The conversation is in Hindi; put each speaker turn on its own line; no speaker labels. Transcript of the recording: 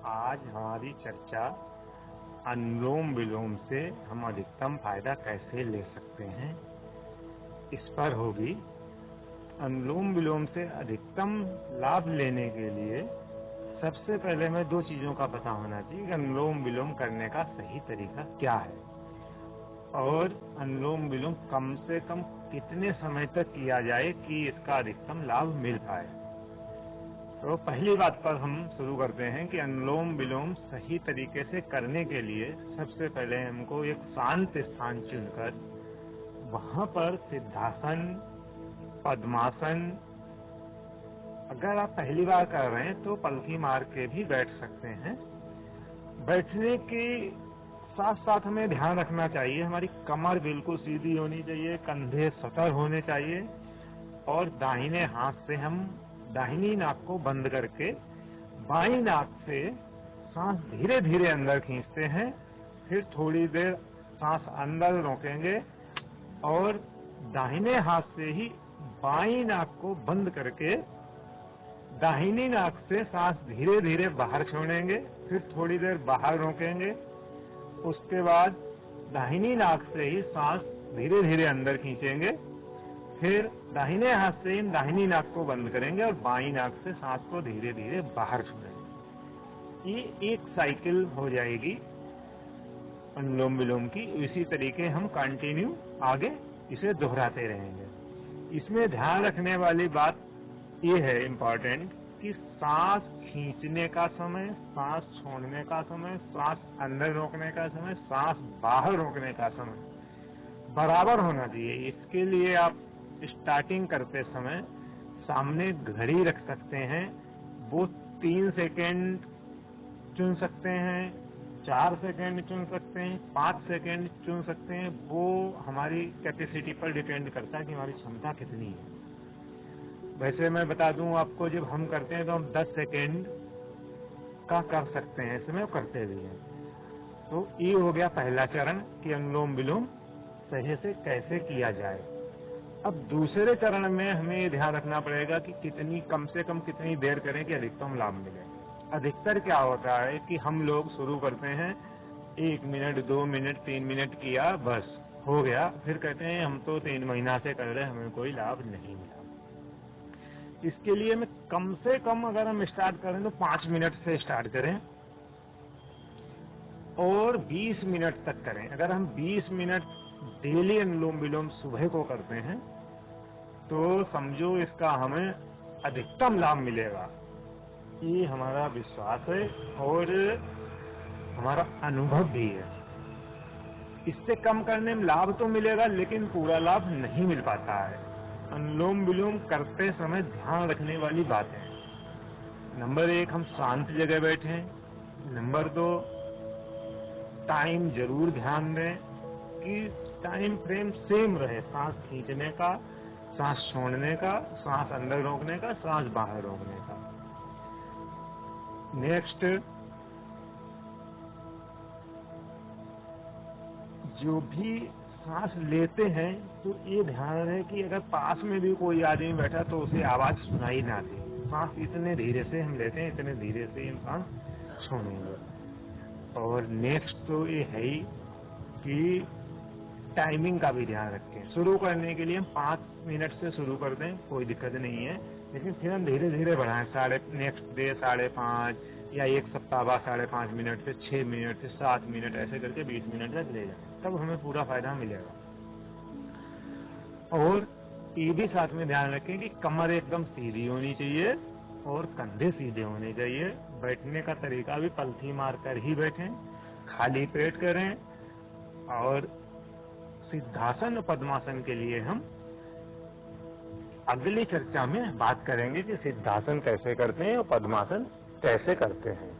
आज हमारी चर्चा अनुलोम विलोम से हम अधिकतम फायदा कैसे ले सकते हैं इस पर होगी। अनुलोम विलोम से अधिकतम लाभ लेने के लिए सबसे पहले हमें दो चीजों का पता होना चाहिए कि अनुलोम विलोम करने का सही तरीका क्या है और अनुलोम विलोम कम से कम कितने समय तक किया जाए कि इसका अधिकतम लाभ मिल पाए। तो पहली बात पर हम शुरू करते हैं कि अनुलोम विलोम सही तरीके से करने के लिए सबसे पहले हमको एक शांत स्थान चुनकर वहां पर सिद्धासन, पद्मासन, अगर आप पहली बार कर रहे हैं तो पलथी मार के भी बैठ सकते हैं। बैठने के साथ साथ हमें ध्यान रखना चाहिए हमारी कमर बिल्कुल सीधी होनी चाहिए, कंधे सतर होने चाहिए और दाहिने हाथ से हम दाहिनी नाक को बंद करके बाईं नाक से सांस धीरे धीरे अंदर खींचते हैं, फिर थोड़ी देर सांस अंदर रोकेंगे और दाहिने हाथ से ही बाईं नाक को बंद करके दाहिनी नाक से सांस धीरे धीरे बाहर छोड़ेंगे, फिर थोड़ी देर बाहर रोकेंगे, उसके बाद दाहिनी नाक से ही सांस धीरे धीरे अंदर खींचेंगे, फिर दाहिने हाथ से ही दाहिनी नाक को बंद करेंगे और बाईं नाक से सांस को धीरे धीरे बाहर छोड़ेंगे। ये एक साइकिल हो जाएगी अनुलोम विलोम की। इसी तरीके हम कंटिन्यू आगे इसे दोहराते रहेंगे। इसमें ध्यान रखने वाली बात ये है इम्पोर्टेंट कि सांस खींचने का समय, सांस छोड़ने का समय, सांस अंदर रोकने का समय, सांस बाहर रोकने का समय बराबर होना चाहिए। इसके लिए आप स्टार्टिंग करते समय सामने घड़ी रख सकते हैं, वो 3 सेकेंड चुन सकते हैं, 4 सेकेंड चुन सकते हैं, 5 सेकेंड चुन सकते हैं। वो हमारी कैपेसिटी पर डिपेंड करता है कि हमारी क्षमता कितनी है। वैसे मैं बता दूं आपको, जब हम करते हैं तो हम 10 सेकेंड का कर सकते हैं, इसमें करते भी हैं। तो ये हो गया पहला चरण कि अनुलोम विलोम सही से कैसे किया जाए। अब दूसरे चरण में हमें ये ध्यान रखना पड़ेगा कि कितनी कम से कम कितनी देर करें कि अधिकतम लाभ मिले। अधिकतर क्या होता है कि हम लोग शुरू करते हैं 1 मिनट, 2 मिनट, 3 मिनट किया, बस हो गया, फिर कहते हैं हम तो 3 महीना से कर रहे हैं, हमें कोई लाभ नहीं मिला। इसके लिए मैं कम से कम अगर हम स्टार्ट करें तो 5 मिनट से स्टार्ट करें और 20 मिनट तक करें। अगर हम 20 मिनट डेली अनुलोम विलोम सुबह को करते हैं तो समझो इसका हमें अधिकतम लाभ मिलेगा। ये हमारा विश्वास है और हमारा अनुभव भी है। इससे कम करने में लाभ तो मिलेगा लेकिन पूरा लाभ नहीं मिल पाता है। अनुलोम विलोम करते समय ध्यान रखने वाली बातें, नंबर 1 हम शांत जगह बैठे, नंबर 2 टाइम जरूर ध्यान दें कि टाइम फ्रेम सेम रहे, सांस खींचने का, सांस छोड़ने का, सांस अंदर रोकने का, सांस बाहर रोकने का। नेक्स्ट, जो भी सांस लेते हैं तो ये ध्यान रहे कि अगर पास में भी कोई आदमी बैठा तो उसे आवाज सुनाई ना दे। सांस इतने धीरे से हम लेते हैं, इतने धीरे से हम सांस छोड़ेंगे। और नेक्स्ट तो ये है ही कि टाइमिंग का भी ध्यान रखें। शुरू करने के लिए हम 5 मिनट से शुरू कर दें, कोई दिक्कत नहीं है, लेकिन फिर हम धीरे धीरे बढ़ाएं। नेक्स्ट डे 5.5 या एक सप्ताह बाद 5.5 मिनट से 6 मिनट से 7 मिनट ऐसे करके 20 मिनट तक ले जाए, तब हमें पूरा फायदा मिलेगा। और ये भी साथ में ध्यान रखें कि कमर एकदम सीधी होनी चाहिए और कंधे सीधे होने चाहिए। बैठने का तरीका भी पलथी मार कर ही बैठें, खाली पेट करें। और सिद्धासन और पद्मासन के लिए हम अगली चर्चा में बात करेंगे कि सिद्धासन कैसे करते हैं और पद्मासन कैसे करते हैं।